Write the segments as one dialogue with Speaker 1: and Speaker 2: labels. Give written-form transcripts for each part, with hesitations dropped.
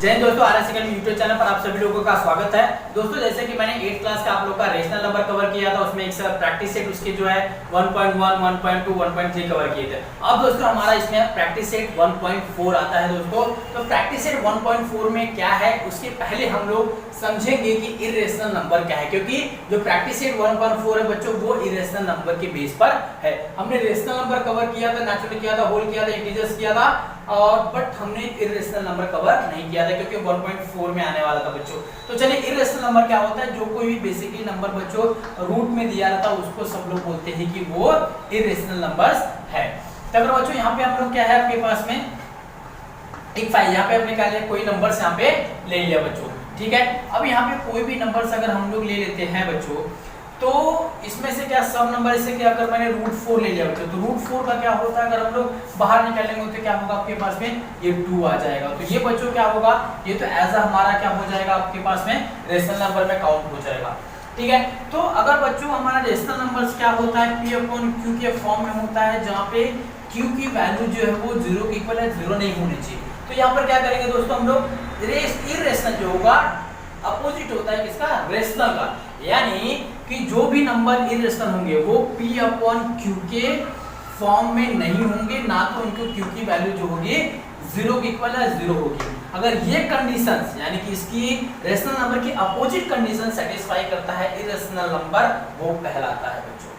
Speaker 1: जय हिंद दोस्तों, R S academy YouTube channel पर आप सभी लोगों का स्वागत है। दोस्तों जैसे कि मैंने 8th क्लास का आप लोग का रेशनल नंबर कवर किया था, उसमें एक प्रैक्टिस सेट उसके जो है 1.1, 1.2, 1.3 कवर किए थे। अब दोस्तों हमारा इसमें प्रैक्टिस सेट 1.4 आता है दोस्तों। तो प्रैक्टिस सेट 1.4 में क्या है, उसके पहले हम लोग समझेंगे कि इरेशनल नंबर क्या है, क्योंकि जो प्रैक्टिस सेट 1.4 है बच्चों, वो इरेशनल नंबर के बेस पर है। हमने रेशनल नंबर कवर किया था, नेचुरल किया था, होल किया था, इंटीजर्स किया था, और बट हमने इरेशनल नंबर कवर नहीं किया था क्योंकि 1.4 में आने वाला था बच्चों। तो चलिए, इरेशनल नंबर क्या होता है, जो कोई भी बेसिकली नंबर बच्चों रूट में दिया रहता है उसको सब लोग बोलते हैं कि वो इरेशनल नंबर्स है। तो अगर बच्चों यहाँ पे हम लोग क्या है, आपके पास में एक फाइल, यहाँ पे हमने क्या लिया, कोई नंबर्स यहाँ पे ले लिया बच्चों, ठीक है। अब यहाँ पे कोई भी नंबर्स अगर हम लोग ले लेते हैं बच्चों, तो इसमें से क्या सब नंबर से क्या, अगर मैंने √4 ले लिया बच्चों, तो √4 का क्या होता है, अगर हम लोग बाहर निकालेंगे तो क्या होगा आपके पास में, ये 2 आ जाएगा। तो ये बच्चों क्या होगा, ये तो एज अ हमारा क्या हो जाएगा आपके पास में, रेशनल नंबर में काउंट हो जाएगा, ठीक है। तो अगर बच्चों हमारा रेशनल नंबर्स क्या होता है, P/Q के फॉर्म में होता है, जहाँ पे Q की वैल्यू जो है वो 0 के इक्वल है, 0 नहीं होनी चाहिए। तो यहाँ पर क्या करेंगे दोस्तों, हम लोग इरेशनल जो होगा अपोजिट होता है किसका, रेशनल का, यानी कि जो भी नंबर इरेशनल होंगे वो P/Q के फॉर्म में नहीं होंगे, ना तो उनको Q की वैल्यू जो होगी 0 के इक्वल है 0 होगी। अगर ये कंडीशंस यानी कि इसकी रेशनल नंबर की अपोजिट कंडीशन सेटिस्फाई करता है इरेशनल नंबर, वो कहलाता है बच्चों।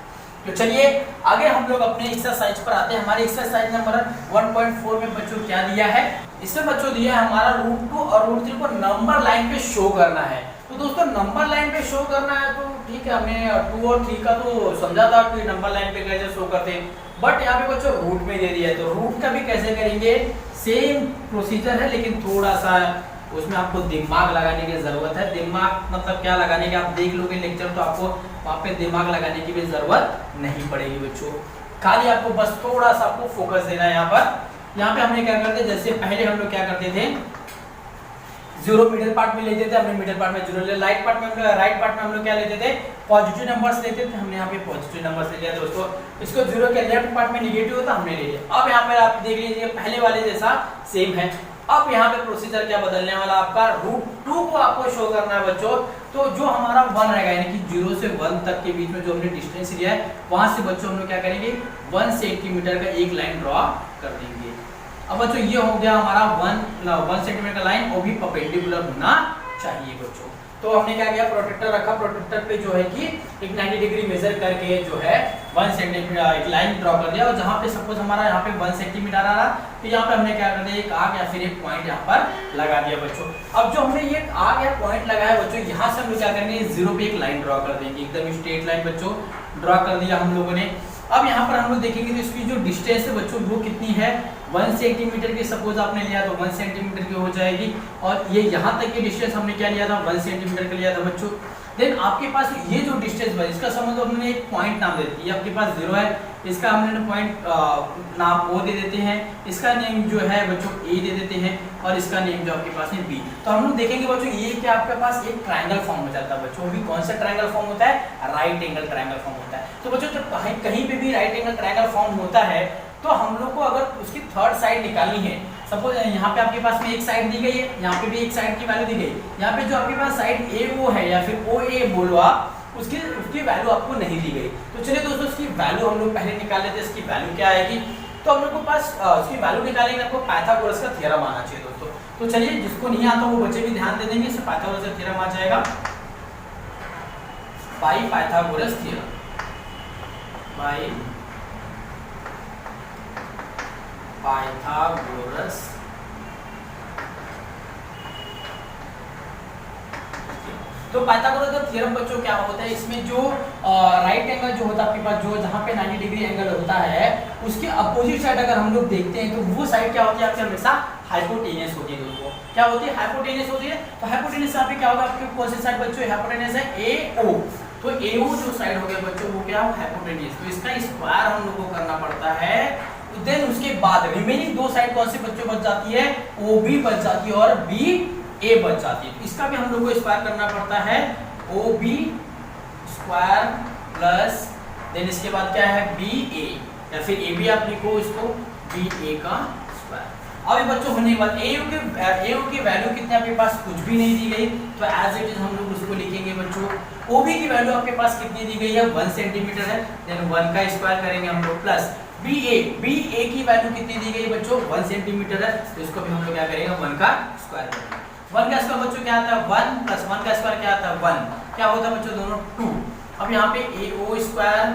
Speaker 1: तो चलिए आगे हम लोग अपने एक्सरसाइज पर आते हैं। हमारे एक्सरसाइज नंबर 1.4 में बच्चों क्या दिया है, इसमें बच्चों दिया है हमारा √2 और √3 को नंबर लाइन पे शो करना है। तो दोस्तों नंबर लाइन पे शो करना है तो ठीक है, हमने 2 और 3 का तो समझा था कि नंबर लाइन पे कैसे शो करते हैं, बट यहाँ पे बच्चों रूट में दे दिया है, तो रूट का भी कैसे करेंगे, सेम प्रोसीजर है, लेकिन थोड़ा सा उसमें आपको दिमाग लगाने की जरूरत है। दिमाग मतलब क्या लगाने की, आप देख लोगे लेक्चर तो आपको वहाँ पे दिमाग लगाने की भी जरूरत नहीं पड़ेगी बच्चों, खाली आपको बस थोड़ा सा आपको फोकस देना है। यहाँ पे हमने क्या करते, जैसे पहले हम लोग क्या करते थे, 0 मिडिल पार्ट में लेते थे, हमने मिडिल पार्ट में 0 ले, राइट पार्ट में हम लोग क्या लेते थे, पॉजिटिव नंबर्स लेते थे, हमने यहाँ पे पॉजिटिव नंबर्स ले लिया दोस्तों। इसको 0 के लेफ्ट पार्ट में नेगेटिव होता हमने ले लिया। अब यहाँ पे आप देख लीजिए पहले वाले जैसा सेम है। अब यहाँ पे प्रोसीजर क्या बदलने वाला आपका, √2 को आपको शो करना है बच्चों। तो जो हमारा 1 रहेगा, यानी कि 0 से 1 तक के बीच में जो हमने डिस्टेंस लिया है, वहां से बच्चों हम लोग क्या करेंगे, 1 सेंटीमीटर का एक लाइन ड्रॉ कर देंगे। अब बच्चों ये हो गया हमारा 1 सेंटीमीटर का लाइन, वो भी परपेंडिकुलर होना चाहिए बच्चों। तो हमने क्या किया, प्रोटेक्टर रखा, प्रोटेक्टर पे जो है कि एक 90 डिग्री मेजर करके जो है 1 सेंटीमीटर एक लाइन ड्रॉ कर दिया, और जहाँ पे सपोज हमारा यहाँ पे 1 सेंटीमीटर आ रहा, तो यहाँ पे हमने क्या कर दिया, एक आग या फिर एक पॉइंट यहाँ पर लगा दिया बच्चों। अब जो हमने ये आग या पॉइंट लगाया बच्चों, यहाँ से हम लोग क्या करेंगे, 0 पे एक लाइन ड्रॉ कर देंगे, एकदम स्ट्रेट लाइन बच्चों ड्रॉ कर दिया हम लोगों ने। अब यहाँ पर हम लोग देखेंगे तो इसकी जो डिस्टेंस है बच्चों वो कितनी है, 1 सेंटीमीटर की सपोज आपने लिया तो 1 सेंटीमीटर की हो जाएगी, और ये यहाँ तक की डिस्टेंस हमने क्या लिया था, 1 सेंटीमीटर का लिया था बच्चों। देन आपके पास ये जो डिस्टेंस है, इसका समझ हमने एक पॉइंट नाम दे दिया, ये आपके पास 0 है, इसका हमने पॉइंट नाम O दे देते हैं, इसका नेम जो है बच्चों A दे देते हैं, और इसका नेम जो आपके पास है B। तो हम लोग देखेंगे बच्चों ये क्या आपके पास एक ट्रायंगल फॉर्म हो जाता है बच्चों। अभी कौन सा ट्रायंगल फॉर्म होता है, राइट एंगल ट्रायंगल फॉर्म होता है। तो बच्चों जब कहीं पे भी राइट एंगल ट्रायंगल फॉर्म होता है, तो हम लोग को अगर उसकी थर्ड साइड निकालनी है, सपोज यहाँ पे आपके पास में एक साइड दी गई है, यहाँ पे भी एक साइड की वैल्यू दी गई, यहाँ पे जो आपके पास साइड AO है या फिर OA बोलो आप, उसकी वैल्यू आपको नहीं दी गई। तो चलिए दोस्तों इसकी वैल्यू हम लोग पहले निकाल लेते हैं, इसकी वैल्यू क्या आएगी। तो हम लोग को पास इसकी वैल्यू निकालेंगे, आपको पाइथागोरस का थ्योरम आना चाहिए दोस्तों। तो चलिए जिसको नहीं आता वो बच्चे भी ध्यान दे देंगे, इससे पाइथागोरस का थ्योरम आ जाएगा, by Pythagoras theorem, by Pythagoras. तो पाइथागोरस का थ्योरम बच्चों क्या होता है, इसमें जो राइट एंगल जो होता है आपके पास, जो जहाँ पे 90 डिग्री एंगल होता है, उसके अपोजिट साइड अगर हम लोग देखते हैं तो वो साइड क्या होती है आपके हमेशा हाइपोटेनियस होती है दोस्तों। क्या होती है, हाइपोटेनियस होती है। तो हाइपोटेनियस यहाँ पे क्या होगा, आपके कौन से साइड बच्चों हाइपोटेनियस है, AO। तो AO जो साइड हो गया बच्चों वो क्या हाइपोटेनियस, तो इसका स्क्वायर हम लोग को करना पड़ता है। देन उसके बाद रिमेनिंग 2 साइड कौन से बच्चों बच जाती है, OB बच जाती है और BA बच जाती है। तो इसका भी हम लोग को स्क्वायर करना पड़ता है, OB स्क्वायर प्लस देन इसके बाद क्या है BA, या फिर AB आप लिखो इसको, BA का स्क्वायर। अभी बच्चों होने के बाद AU की वैल्यू कितनी आपके पास कुछ भी नहीं दी गई, तो एज इट इज हम लोग उसको लिखेंगे बच्चों। OB की वैल्यू आपके पास कितनी दी गई है 1 सेंटीमीटर है, देन 1 का स्क्वायर करेंगे हम लोग, प्लस BA की वैल्यू कितनी दी गई बच्चों 1 सेंटीमीटर है, तो इसको भी हम लोग क्या करेंगे 1 का स्क्वायर करेंगे। 1 का स्क्वायर बच्चों क्या आता है 1 प्लस 1 का स्क्वायर क्या आता है 1, क्या होता है बच्चों दोनों 2। अब यहाँ पे AO स्क्वायर,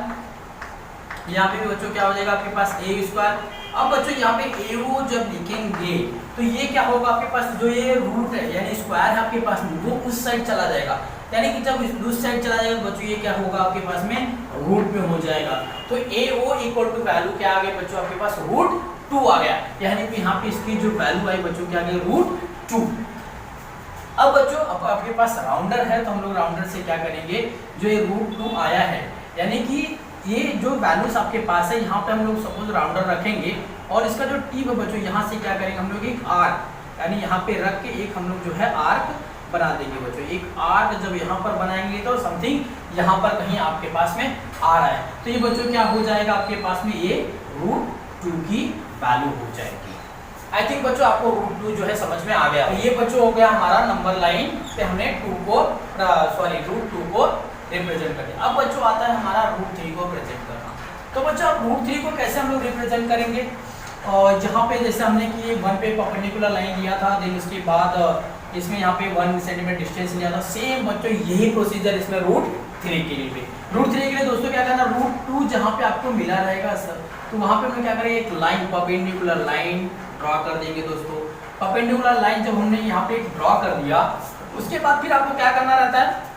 Speaker 1: यहाँ पे भी बच्चों क्या हो जाएगा आपके पास A स्क्वायर। अब बच्चों यहाँ पे AO जब लिखेंगे तो ये क्या होगा आपके पास, जो ये रूट है यानी स्क्वायर है आपके पास में वो उस साइड चला जाएगा, यानी कि जब उस साइड चला जाएगा बच्चों ये क्या होगा आपके पास में रूट में हो जाएगा। तो AO इक्वल टू वैल्यू क्या आ गया बच्चों आपके पास √2 आ गया, यानी कि यहाँ पे इसकी जो वैल्यू आई बच्चों क्या आ गया √2। अब बच्चों अब आपके पास राउंडर है, तो हम लोग राउंडर से क्या करेंगे, जो ये √2 आया है यानी कि ये जो वैल्यूज आपके पास है यहाँ पे हम लोग सपोज राउंडर रखेंगे और इसका जो टी है बच्चों यहाँ से क्या करेंगे हम लोग एक आर्क यानी यहाँ पे रख के एक हम लोग जो है आर्क बना देंगे बच्चों। एक आर्क जब यहाँ पर बनाएंगे तो समथिंग यहाँ पर कहीं आपके पास में आ रहा है, तो ये बच्चों क्या हो जाएगा आपके पास में ये √2 की वैल्यू हो जाएगी। आई थिंक बच्चों आपको √2 जो है समझ में आ गया। तो ये बच्चों हो गया हमारा नंबर लाइन पे हमने √2 को रिप्रेजेंट कर दिया। अब बच्चों आता है हमारा √3 को प्रेजेंट करना। तो बच्चों अब √3 को कैसे हम लोग रिप्रेजेंट करेंगे, और जहाँ पे जैसे हमने कि 1 पे परपेंडिकुलर लाइन लिया था, देन उसके बाद इसमें यहाँ पे 1 सेंटीमीटर डिस्टेंस लिया था, सेम बच्चों यही प्रोसीजर इसमें √3 के लिए। √3 के लिए दोस्तों क्या करना, √2 जहाँ पे आपको मिला रहेगा सर, तो वहाँ पे हम क्या करेंगे एक लाइन परपेंडिकुलर लाइन ड्रॉ कर देंगे दोस्तों। परपेंडिकुलर लाइन जब हमने यहाँ पे ड्रॉ कर दिया उसके बाद फिर आपको क्या करना रहता है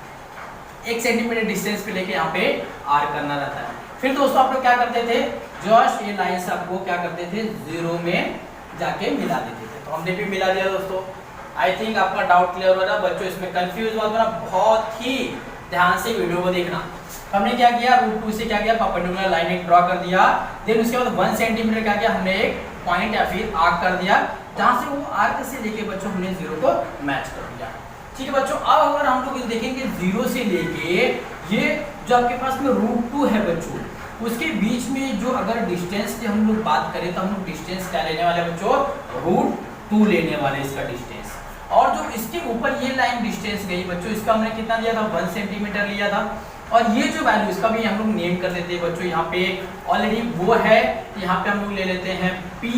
Speaker 1: 1 सेंटीमीटर डिस्टेंस पे लेके यहाँ पे आर्क करना रहता है। फिर दोस्तों आप लोग क्या करते थे, जस्ट ये लाइन से आपको क्या करते थे 0 में जाके मिला देते थे। तो हमने भी मिला दिया दोस्तों। आई थिंक आपका डाउट क्लियर हो रहा है बच्चों, इसमें कंफ्यूज मत होना, बहुत ही ध्यान से वीडियो को देखना। हमने क्या किया √2 से क्या किया परपेंडिकुलर लाइन एक ड्रॉ कर दिया, देन उसके बाद 1 सेंटीमीटर क्या किया हमने एक पॉइंट या फिर आर्क कर दिया, जहाँ से वो आर्क से लेके बच्चों हमने 0 को मैच कर दिया। ठीक है बच्चों, अब अगर हम लोग देखेंगे 0 से लेके ये जो आपके पास में √2 है बच्चों, उसके बीच में जो अगर डिस्टेंस की हम लोग बात करें तो हम लोग डिस्टेंस क्या लेने वाले बच्चों √2 लेने वाले इसका डिस्टेंस। और जो इसके ऊपर ये लाइन डिस्टेंस गई बच्चों, इसका हमने कितना लिया था 1 सेंटीमीटर लिया था। और ये जो वैल्यू इसका भी हम लोग नेम कर देते हैं बच्चों, यहाँ पे ऑलरेडी वो है, यहाँ पे हम लोग ले लेते हैं P,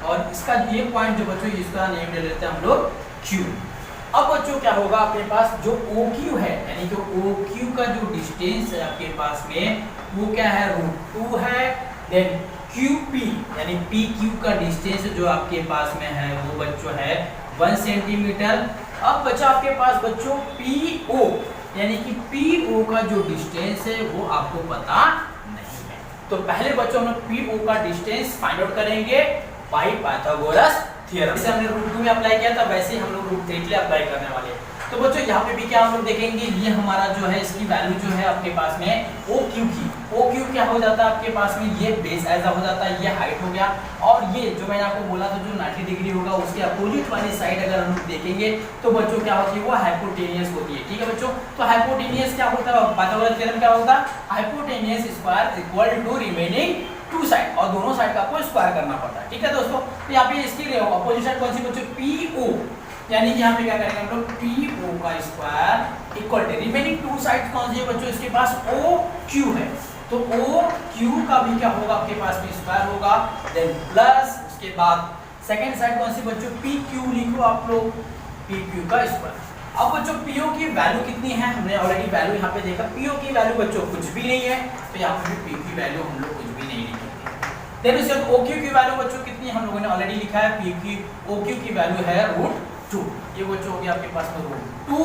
Speaker 1: और इसका ये पॉइंट जो बच्चों इसका नेम ले लेते हैं हम लोग Q। अब बच्चों क्या होगा आपके पास जो OQ है, यानी कि OQ का जो डिस्टेंस है आपके पास में वो क्या है √2 है, देन QP यानी PQ का डिस्टेंस जो आपके पास में है वो बच्चों है 1 सेंटीमीटर। अब बचा आपके पास बच्चों PO यानी कि PO का जो डिस्टेंस है वो आपको पता नहीं है, तो पहले बच्चों हम लोग PO का डिस्टेंस फाइंड आउट करेंगे बाय पाइथागोरस थ्योरम। जैसे हमने √2 में अप्लाई किया था वैसे ही हम लोग √3 के लिए अप्लाई करने वाले हैं। तो बच्चों यहाँ पे भी क्या हम लोग देखेंगे, ये हमारा जो है इसकी वैल्यू जो है आपके पास में OQ की, OQ क्या हो जाता है आपके पास में ये बेस ऐसा हो जाता है, ये हाइट हो गया, और ये जो मैंने आपको बोला था जो 90 डिग्री होगा उसके अपोजिट वाली साइड अगर हम देखेंगे तो बच्चों क्या होती है वो हाइपोटेनियस होती है। ठीक है बच्चों, तो हाइपोटेनियस क्या होता है, पाइथागोरस थ्योरम क्या होता है, hypotenuse square equal to remaining 2 side, और दोनों साइड का आपको स्क्वायर करना पड़ता है। ठीक है दोस्तों, तो यहाँ पे इसकी अपोजिट साइड कौन सी बच्चों PO, यानी कि यहाँ पे क्या करेंगे हम लोग PO का square equal to remaining 2 side कौन सी है बच्चों, इसके पास OQ है, तो OQ का भी क्या होगा आपके पास में स्क्वायर होगा, देन प्लस उसके बाद सेकंड साइड कौन सी बच्चों PQ लिखो आप लोग, PQ का स्क्वायर। अब बच्चों PO की वैल्यू कितनी है, हमने ऑलरेडी वैल्यू यहाँ पे देखा, PO की वैल्यू बच्चों कुछ भी नहीं है, तो यहाँ पे भी P की वैल्यू हम लोग कुछ भी नहीं लिखेंगे। देन उसके बाद OQ की वैल्यू बच्चों कितनी है, हम लोगों ने ऑलरेडी लिखा है, OQ की वैल्यू है √2, ये बच्चों हो गया आपके पास में √2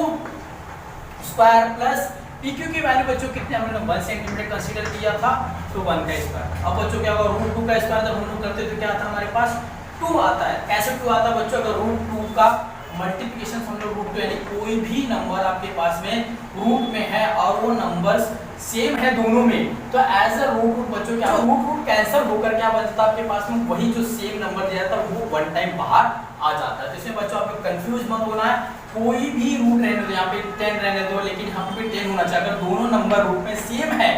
Speaker 1: स्क्वायर प्लस PQ की वैल्यू बच्चों कितने हमने 1 सेंटीमीटर कंसीडर किया था, तो 1 का स्क्वायर। अब बच्चों क्या होगा √2 का स्क्वायर जब हम लोग करते तो क्या आता है हमारे पास 2 आता है। कैसे 2 आता है बच्चों, अगर √2 का मल्टीप्लिकेशन हम लोग √2 यानी कोई भी नंबर आपके पास में रूट में है और वो नंबर्स सेम है दोनों में, तो एज अ रूट बच्चों क्या रूट कैंसिल होकर क्या बचता है आपके पास में वही जो सेम नंबर दिया था वो 1 टाइम बाहर आ जाता है। तो इसमें बच्चों आपको कंफ्यूज मत होना है, कोई भी रूट रहने दो, यहाँ पे 10 रहने दो, लेकिन यहाँ पे 10 होना चाहिए। अगर दोनों नंबर रूट में सेम है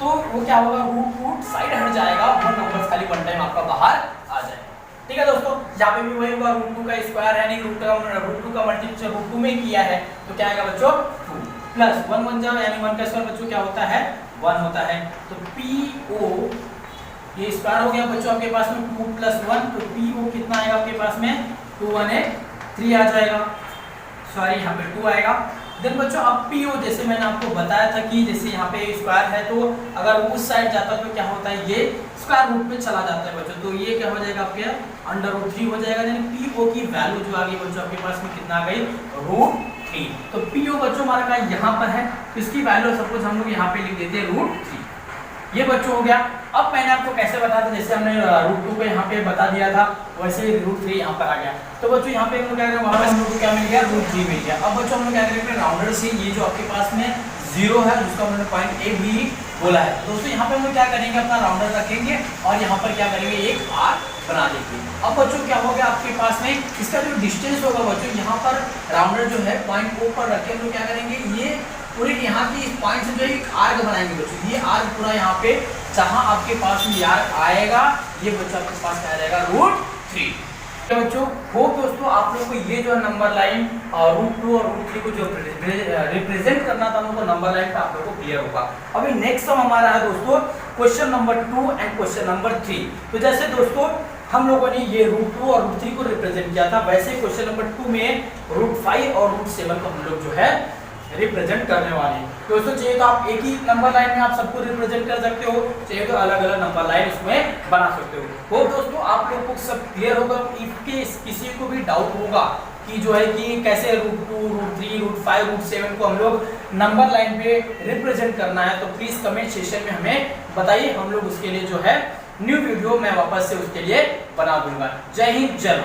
Speaker 1: तो वो क्या होगा रूट साइड हट जाएगा, वो नंबर खाली 1 टाइम आपका बाहर आ जाएगा। ठीक है दोस्तों, यहाँ पे भी वही होगा, √2 का स्क्वायर है, नहीं √2 का मल्टीप्लिकेशन √2 में किया है तो क्या आएगा बच्चों 2 प्लस 1 1 जाओ यानी 1 का स्क्वायर बच्चों क्या होता है 1 होता है। तो PO ये स्क्वायर हो गया बच्चों आपके पास में 2 + 1, तो PO कितना आएगा आपके पास में 2 1 3 आ जाएगा, सॉरी यहाँ पे 2 आएगा। देन बच्चों अब PO जैसे मैंने आपको बताया था कि जैसे यहाँ पे स्क्वायर है तो अगर उस साइड जाता तो क्या होता है ये स्क्वायर रूट में चला जाता है बच्चों, तो ये क्या हो जाएगा आपके √3 हो जाएगा। यानी PO की वैल्यू जो आ गई बच्चों आपके पास में कितना आ गई √3। तो PO बच्चों हमारा का यहाँ पर है, इसकी वैल्यू सपोज हम लोग यहाँ पे लिख देते हैं √3, ये बच्चों हो गया। अब मैंने आपको कैसे बताया था, जैसे हमने √2 को यहाँ पे बता दिया था वैसे ही √3 यहाँ पर आ गया। तो बच्चों यहाँ पे हम लोग क्या करेंगे, वहाँ पे हम लोग को क्या मिल गया √3 मिल गया। अब बच्चों हम लोग क्या करेंगे राउंडर से ये जो आपके पास में 0 है जिसको हमने पॉइंट A भी बोला है, दोस्तों यहाँ पे हम लोग क्या करेंगे अपना राउंडर रखेंगे और यहाँ पर क्या करेंगे एक आर्क बना देंगे। अब बच्चों क्या हो गया आपके पास में इसका जो डिस्टेंस होगा बच्चों यहाँ पर राउंडर जो है पॉइंट O पर रखे हम लोग क्या करेंगे ये पूरे यहाँ की इस पॉइंट से जो एक आर्क बनाएंगे बच्चों, ये आर्क पूरा यहाँ पे जहाँ आपके पास में आर्क आएगा ये बच्चों आपके पास क्या रहेगा √3। तो बच्चों हो दोस्तों आप लोगों को ये जो नंबर लाइन और √2 और √3 को जो रिप्रेजेंट करना था उनको नंबर लाइन पे आप लोगों को क्लियर होगा। अभी नेक्स्ट सम हमारा है दोस्तों question number 2 and question number 3। तो जैसे दोस्तों हम लोगों ने ये √2 और √3 को रिप्रेजेंट किया था, वैसे क्वेश्चन नंबर 2 में √5 और √7 को हम लोग जो है रिप्रेजेंट करने वाले हैं। दोस्तों चाहिए तो आप एक ही नंबर लाइन में आप सबको रिप्रेजेंट कर सकते हो, चाहिए तो अलग अलग नंबर लाइन इसमें बना सकते हो। वो दोस्तों आप लोगों को सब क्लियर होगा। इफ किसी को भी डाउट होगा कि जो है कि कैसे √2 √3 √5 √7 को हम लोग नंबर लाइन पे रिप्रेजेंट करना है तो प्लीज कमेंट सेक्शन में हमें बताइए, हम लोग उसके लिए जो है न्यू वीडियो मैं वापस से उसके लिए बना दूंगा। जय हिंद जय भारत।